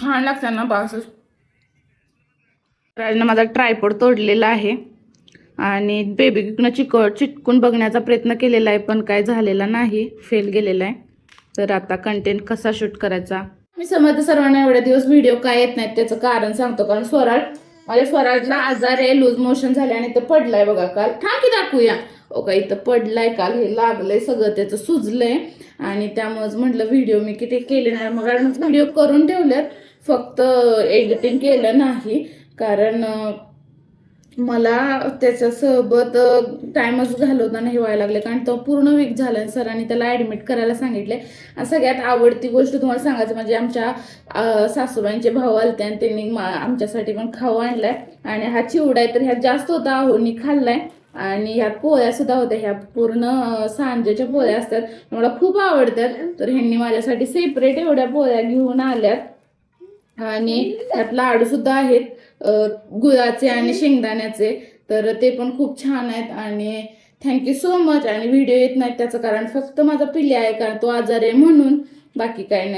छान लागतात ना बासच. राजनं माझा ट्रायपॉड तोडलेला आहे आणि बेबीनं चिटकून बघण्याचा प्रयत्न केलेला आहे, पण काय झालेला नाही, फेल गेलेला आहे. तर आता कंटेंट कसा शूट करायचा. मी समजते सर्वांना एवढे दिवस व्हिडिओ काय येत नाहीत त्याचं कारण सांगतो. कारण माझ्या स्वराजला आजार आहे, लूज मोशन झाले आणि ते पडलाय बघा काल. थांब की दाखवूया. ओके, इथं पडलाय काल, हे लागलंय सगळं, त्याचं सुजलंय आणि त्यामुळेच म्हटलं व्हिडिओ मी किती केले नाही. मग व्हिडिओ करून ठेवल्यात, फक्त एडिटिंग केलं नाही. कारण मला त्याच्यासोबत टाईमच घालवता नाही व्हायला लागले. कारण तो पूर्ण वीक झाला. सरांनी त्याला ॲडमिट करायला सांगितले. आणि सगळ्यात आवडती गोष्ट तुम्हाला सांगायचं म्हणजे आमच्या सासूबाईंचे भाऊ आलते आणि त्यांनी आमच्यासाठी पण खाऊ आणलाय. आणि हा चिवडा आहे तर ह्यात जास्त होता, आहोनी खाल्लाय. आणि ह्यात पोळ्या सुद्धा होत्या, ह्या पूर्ण सांजेच्या पोळ्या असतात, मला खूप आवडतात. तर ह्यांनी माझ्यासाठी सेपरेट एवढ्या पोळ्या घेऊन आल्यात. आणि त्यात लाडू सुद्धा आहेत, गुळाचे आणि शेंगदाण्याचे, तर ते पण खूप छान आहेत. आणि थँक्यू सो मच. आणि व्हिडिओ येत नाहीत त्याचं कारण फक्त माझा पिल्ली आहे, कारण तो आजार आहे म्हणून, बाकी काही नाही.